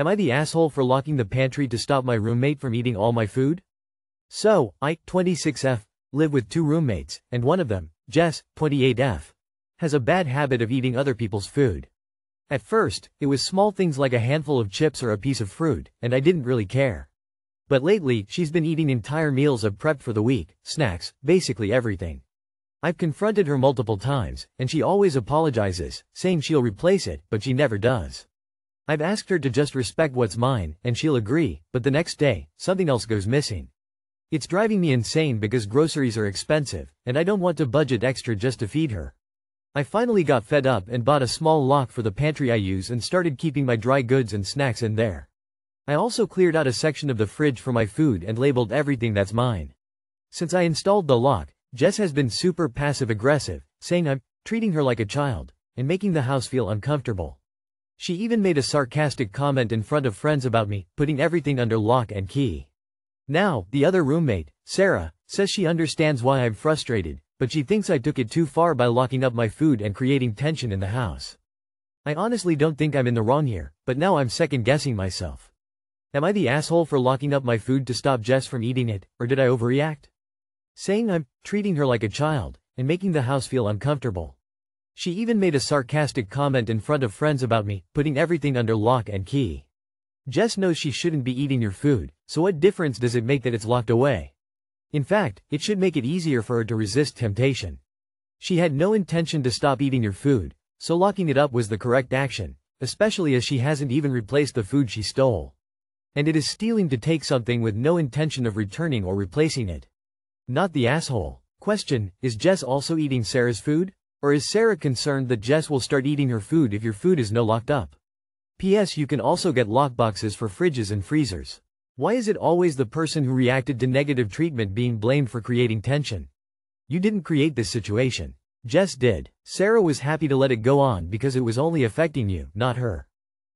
Am I the asshole for locking the pantry to stop my roommate from eating all my food? So, I, 26F, live with 2 roommates, and one of them, Jess, 28F, has a bad habit of eating other people's food. At first, it was small things like a handful of chips or a piece of fruit, and I didn't really care. But lately, she's been eating entire meals I've prepped for the week, snacks, basically everything. I've confronted her multiple times, and she always apologizes, saying she'll replace it, but she never does. I've asked her to just respect what's mine, and she'll agree, but the next day, something else goes missing. It's driving me insane because groceries are expensive, and I don't want to budget extra just to feed her. I finally got fed up and bought a small lock for the pantry I use and started keeping my dry goods and snacks in there. I also cleared out a section of the fridge for my food and labeled everything that's mine. Since I installed the lock, Jess has been super passive-aggressive, saying I'm treating her like a child, and making the house feel uncomfortable. She even made a sarcastic comment in front of friends about me putting everything under lock and key. Now, the other roommate, Sarah, says she understands why I'm frustrated, but she thinks I took it too far by locking up my food and creating tension in the house. I honestly don't think I'm in the wrong here, but now I'm second-guessing myself. Am I the asshole for locking up my food to stop Jess from eating it, or did I overreact? Saying I'm treating her like a child, and making the house feel uncomfortable. She even made a sarcastic comment in front of friends about me putting everything under lock and key. Jess knows she shouldn't be eating your food, so what difference does it make that it's locked away? In fact, it should make it easier for her to resist temptation. She had no intention to stop eating your food, so locking it up was the correct action, especially as she hasn't even replaced the food she stole. And it is stealing to take something with no intention of returning or replacing it. Not the asshole. Question: is Jess also eating Sarah's food? Or is Sarah concerned that Jess will start eating her food if your food is no locked up? P.S. You can also get lockboxes for fridges and freezers. Why is it always the person who reacted to negative treatment being blamed for creating tension? You didn't create this situation. Jess did. Sarah was happy to let it go on because it was only affecting you, not her.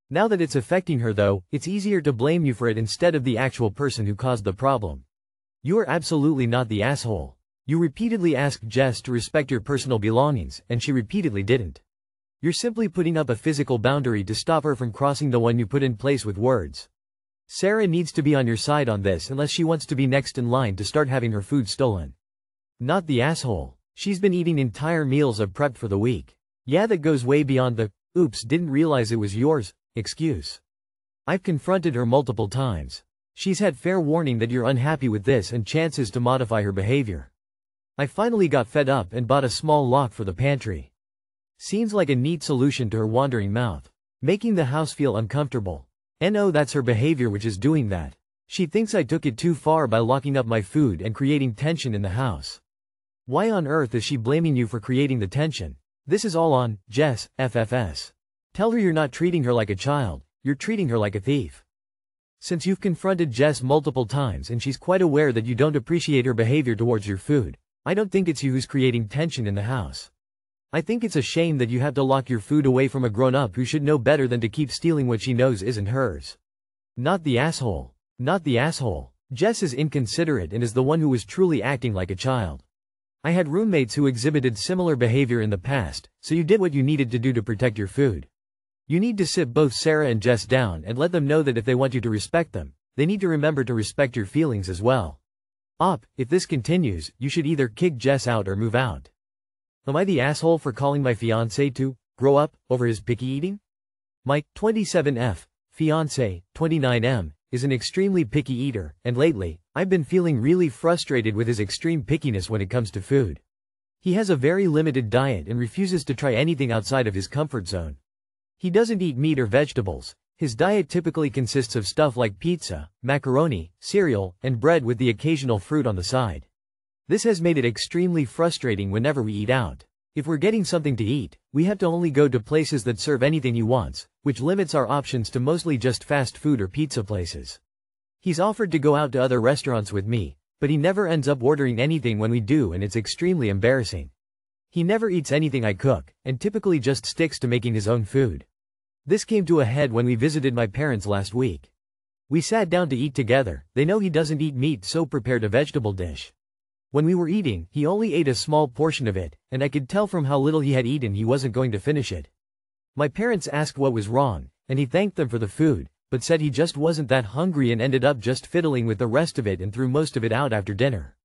Now that it's affecting her though, it's easier to blame you for it instead of the actual person who caused the problem. You are absolutely not the asshole. You repeatedly asked Jess to respect your personal belongings, and she repeatedly didn't. You're simply putting up a physical boundary to stop her from crossing the one you put in place with words. Sarah needs to be on your side on this unless she wants to be next in line to start having her food stolen. Not the asshole. She's been eating entire meals I've prepped for the week. Yeah, that goes way beyond the, oops, didn't realize it was yours, excuse. I've confronted her multiple times. She's had fair warning that you're unhappy with this and chances to modify her behavior. I finally got fed up and bought a small lock for the pantry. Seems like a neat solution to her wandering mouth. Making the house feel uncomfortable. No, that's her behavior which is doing that. She thinks I took it too far by locking up my food and creating tension in the house. Why on earth is she blaming you for creating the tension? This is all on Jess, FFS. Tell her you're not treating her like a child, you're treating her like a thief. Since you've confronted Jess multiple times and she's quite aware that you don't appreciate her behavior towards your food, I don't think it's you who's creating tension in the house. I think it's a shame that you have to lock your food away from a grown-up who should know better than to keep stealing what she knows isn't hers. Not the asshole. Not the asshole. Jess is inconsiderate and is the one who was truly acting like a child. I had roommates who exhibited similar behavior in the past, so you did what you needed to do to protect your food. You need to sit both Sarah and Jess down and let them know that if they want you to respect them, they need to remember to respect your feelings as well. If this continues, you should either kick Jess out or move out. Am I the asshole for calling my fiancé to grow up over his picky eating? My 27F fiancé, 29M, is an extremely picky eater, and lately, I've been feeling really frustrated with his extreme pickiness when it comes to food. He has a very limited diet and refuses to try anything outside of his comfort zone. He doesn't eat meat or vegetables. His diet typically consists of stuff like pizza, macaroni, cereal, and bread with the occasional fruit on the side. This has made it extremely frustrating whenever we eat out. If we're getting something to eat, we have to only go to places that serve anything he wants, which limits our options to mostly just fast food or pizza places. He's offered to go out to other restaurants with me, but he never ends up ordering anything when we do, and it's extremely embarrassing. He never eats anything I cook, and typically just sticks to making his own food. This came to a head when we visited my parents last week. We sat down to eat together. They know he doesn't eat meat, so prepared a vegetable dish. When we were eating, he only ate a small portion of it, and I could tell from how little he had eaten he wasn't going to finish it. My parents asked what was wrong, and he thanked them for the food, but said he just wasn't that hungry and ended up just fiddling with the rest of it and threw most of it out after dinner.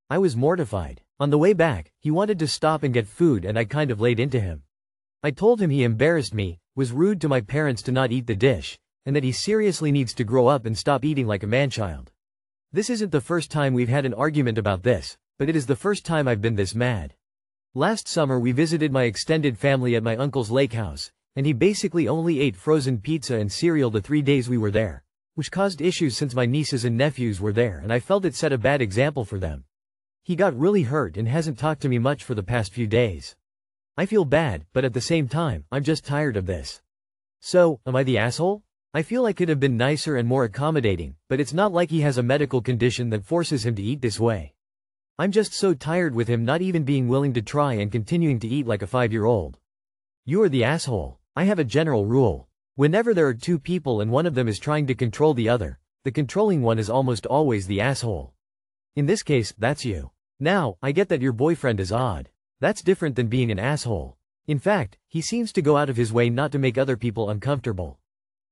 I was mortified. On the way back, he wanted to stop and get food and I kind of laid into him. I told him he embarrassed me, was rude to my parents to not eat the dish, and that he seriously needs to grow up and stop eating like a manchild. This isn't the first time we've had an argument about this, but it is the first time I've been this mad. Last summer we visited my extended family at my uncle's lake house, and he basically only ate frozen pizza and cereal the 3 days we were there, which caused issues since my nieces and nephews were there and I felt it set a bad example for them. He got really hurt and hasn't talked to me much for the past few days. I feel bad, but at the same time, I'm just tired of this. So, am I the asshole? I feel I could have been nicer and more accommodating, but it's not like he has a medical condition that forces him to eat this way. I'm just so tired with him not even being willing to try and continuing to eat like a 5-year-old. You are the asshole. I have a general rule. Whenever there are two people and one of them is trying to control the other, the controlling one is almost always the asshole. In this case, that's you. Now, I get that your boyfriend is odd. That's different than being an asshole. In fact, he seems to go out of his way not to make other people uncomfortable.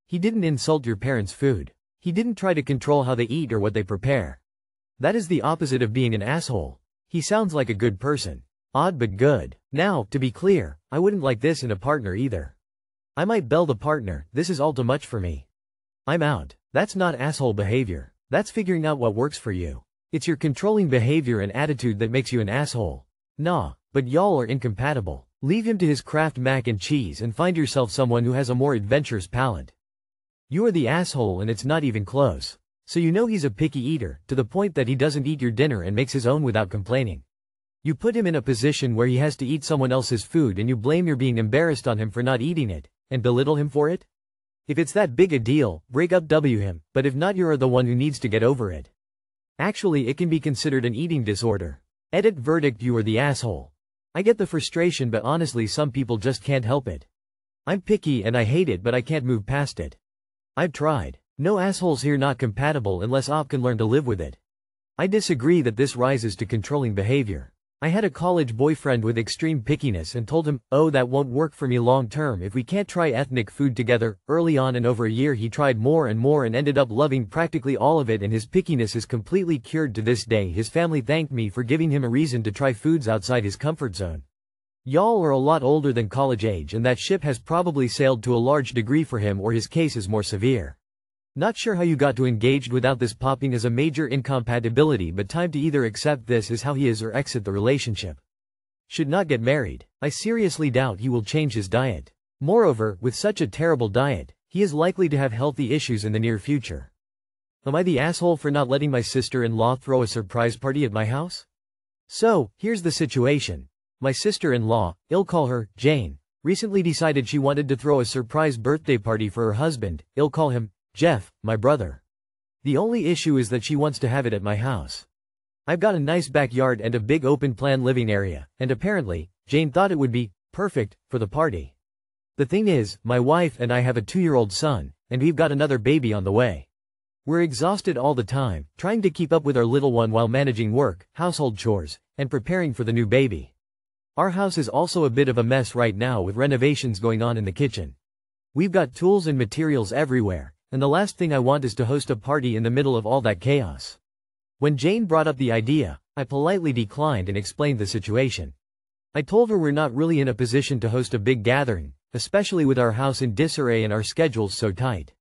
He didn't insult your parents' food. He didn't try to control how they eat or what they prepare. That is the opposite of being an asshole. He sounds like a good person. Odd but good. Now, to be clear, I wouldn't like this in a partner either. I might bell the partner, this is all too much for me. I'm out. That's not asshole behavior. That's figuring out what works for you. It's your controlling behavior and attitude that makes you an asshole. Nah, but y'all are incompatible. Leave him to his Kraft mac and cheese and find yourself someone who has a more adventurous palate. You are the asshole and it's not even close. So you know he's a picky eater, to the point that he doesn't eat your dinner and makes his own without complaining. You put him in a position where he has to eat someone else's food and you blame your being embarrassed on him for not eating it, and belittle him for it? If it's that big a deal, break up him, but if not, you're the one who needs to get over it. Actually, it can be considered an eating disorder. Edit verdict, you are the asshole. I get the frustration, but honestly some people just can't help it. I'm picky and I hate it, but I can't move past it. I've tried. No assholes here, not compatible unless op can learn to live with it. I disagree that this rises to controlling behavior. I had a college boyfriend with extreme pickiness and told him, oh, that won't work for me long term if we can't try ethnic food together. Early on, and over a year he tried more and more and ended up loving practically all of it, and his pickiness is completely cured to this day. His family thanked me for giving him a reason to try foods outside his comfort zone. Y'all are a lot older than college age and that ship has probably sailed to a large degree for him, or his case is more severe. Not sure how you got to engaged without this popping as a major incompatibility, but time to either accept this as how he is or exit the relationship. Should not get married. I seriously doubt he will change his diet. Moreover, with such a terrible diet, he is likely to have healthy issues in the near future. Am I the asshole for not letting my sister-in-law throw a surprise party at my house? So, here's the situation. My sister-in-law, I'll call her Jane, recently decided she wanted to throw a surprise birthday party for her husband, I'll call him Jeff, my brother. The only issue is that she wants to have it at my house. I've got a nice backyard and a big open-plan living area, and apparently, Jane thought it would be perfect for the party. The thing is, my wife and I have a 2-year-old son, and we've got another baby on the way. We're exhausted all the time, trying to keep up with our little one while managing work, household chores, and preparing for the new baby. Our house is also a bit of a mess right now with renovations going on in the kitchen. We've got tools and materials everywhere, and the last thing I want is to host a party in the middle of all that chaos. When Jane brought up the idea, I politely declined and explained the situation. I told her we're not really in a position to host a big gathering, especially with our house in disarray and our schedules so tight.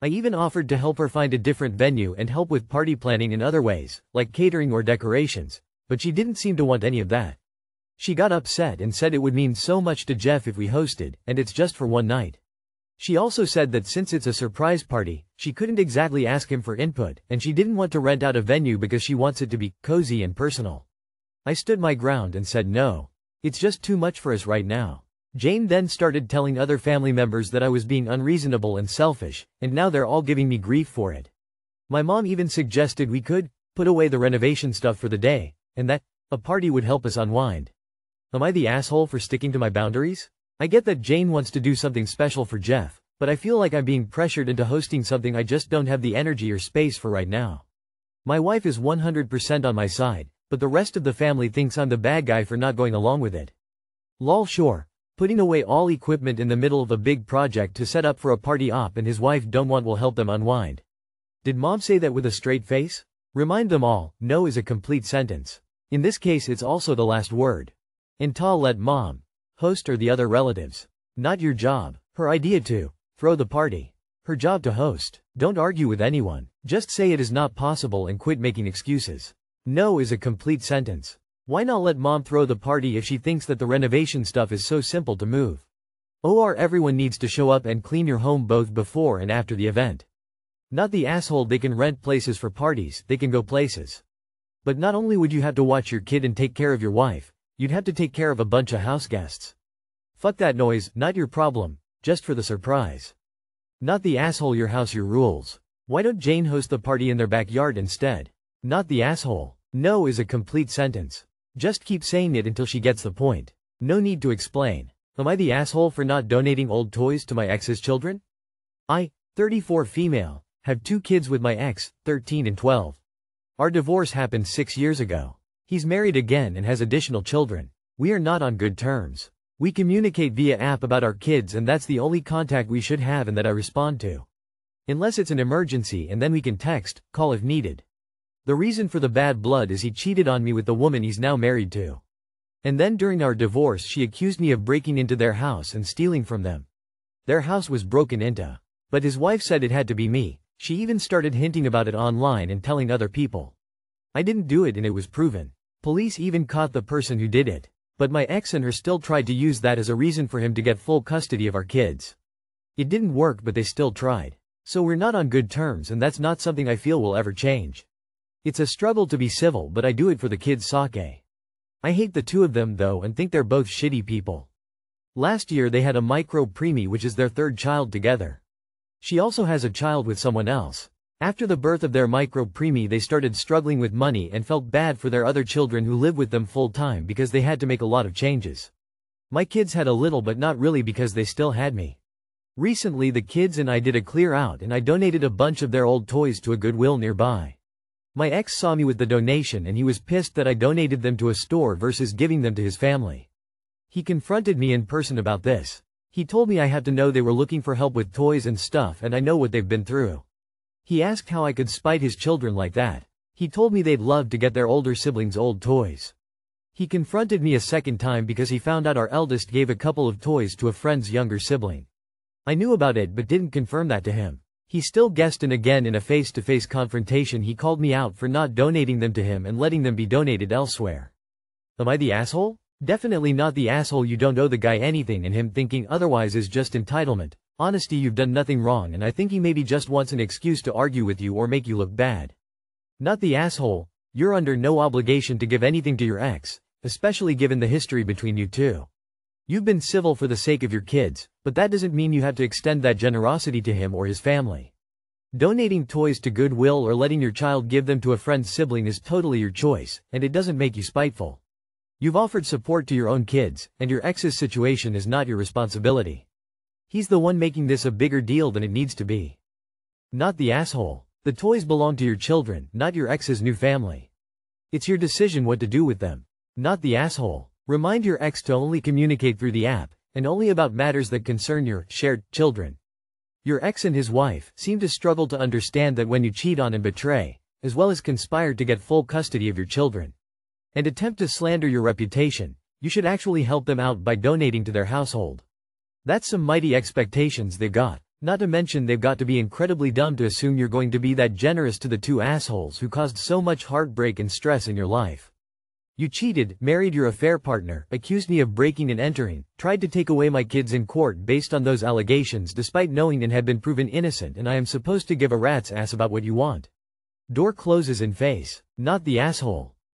I even offered to help her find a different venue and help with party planning in other ways, like catering or decorations, but she didn't seem to want any of that. She got upset and said it would mean so much to Jeff if we hosted, and it's just for one night. She also said that since it's a surprise party, she couldn't exactly ask him for input, and she didn't want to rent out a venue because she wants it to be cozy and personal. I stood my ground and said no. It's just too much for us right now. Jane then started telling other family members that I was being unreasonable and selfish, and now they're all giving me grief for it. My mom even suggested we could put away the renovation stuff for the day, and that a party would help us unwind. Am I the asshole for sticking to my boundaries? I get that Jane wants to do something special for Jeff, but I feel like I'm being pressured into hosting something I just don't have the energy or space for right now. My wife is 100% on my side, but the rest of the family thinks I'm the bad guy for not going along with it. Lol, sure. Putting away all equipment in the middle of a big project to set up for a party op and his wife don't want will help them unwind. Did mom say that with a straight face? Remind them all, no is a complete sentence. In this case it's also the last word. Until let mom, host or the other relatives. Not your job. Her idea to throw the party. Her job to host. Don't argue with anyone. Just say it is not possible and quit making excuses. No is a complete sentence. Why not let mom throw the party if she thinks that the renovation stuff is so simple to move? Or everyone needs to show up and clean your home both before and after the event. Not the asshole they can rent places for parties, they can go places. But not only would you have to watch your kid and take care of your wife, you'd have to take care of a bunch of house guests. Fuck that noise, not your problem, just for the surprise. Not the asshole your house your rules. Why don't Jane host the party in their backyard instead? Not the asshole. No is a complete sentence. Just keep saying it until she gets the point. No need to explain. Am I the asshole for not donating old toys to my ex's children? I, 34 female, have 2 kids with my ex, 13 and 12. Our divorce happened 6 years ago. He's married again and has additional children. We are not on good terms. We communicate via app about our kids and that's the only contact we should have and that I respond to. Unless it's an emergency and then we can text, call if needed. The reason for the bad blood is he cheated on me with the woman he's now married to. And then during our divorce she accused me of breaking into their house and stealing from them. Their house was broken into. But his wife said it had to be me. She even started hinting about it online and telling other people. I didn't do it and it was proven. Police even caught the person who did it. But my ex and her still tried to use that as a reason for him to get full custody of our kids. It didn't work but they still tried. So we're not on good terms and that's not something I feel will ever change. It's a struggle to be civil but I do it for the kids' sake. I hate the two of them though and think they're both shitty people. Last year they had a micro-preemie which is their 3rd child together. She also has a child with someone else. After the birth of their micro-preemie they started struggling with money and felt bad for their other children who live with them full time because they had to make a lot of changes. My kids had a little but not really because they still had me. Recently the kids and I did a clear out and I donated a bunch of their old toys to a Goodwill nearby. My ex saw me with the donation and he was pissed that I donated them to a store versus giving them to his family. He confronted me in person about this. He told me I had to know they were looking for help with toys and stuff and I know what they've been through. He asked how I could spite his children like that. He told me they'd love to get their older siblings old toys. He confronted me a second time because he found out our eldest gave a couple of toys to a friend's younger sibling. I knew about it but didn't confirm that to him. He still guessed and again in a face-to-face confrontation he called me out for not donating them to him and letting them be donated elsewhere. Am I the asshole? Definitely not the asshole. You don't owe the guy anything and him thinking otherwise is just entitlement. Honesty, you've done nothing wrong and I think he maybe just wants an excuse to argue with you or make you look bad. Not the asshole. You're under no obligation to give anything to your ex, especially given the history between you two. You've been civil for the sake of your kids, but that doesn't mean you have to extend that generosity to him or his family. Donating toys to Goodwill or letting your child give them to a friend's sibling is totally your choice, and it doesn't make you spiteful. You've offered support to your own kids, and your ex's situation is not your responsibility. He's the one making this a bigger deal than it needs to be. Not the asshole. The toys belong to your children, not your ex's new family. It's your decision what to do with them. Not the asshole. Remind your ex to only communicate through the app, and only about matters that concern your shared children. Your ex and his wife seem to struggle to understand that when you cheat on and betray, as well as conspire to get full custody of your children, and attempt to slander your reputation, you should actually help them out by donating to their household. That's some mighty expectations they've got, not to mention they've got to be incredibly dumb to assume you're going to be that generous to the two assholes who caused so much heartbreak and stress in your life. You cheated, married your affair partner, accused me of breaking and entering, tried to take away my kids in court based on those allegations despite knowing and had been proven innocent, and I am supposed to give a rat's ass about what you want. Door closes in face. Not the asshole.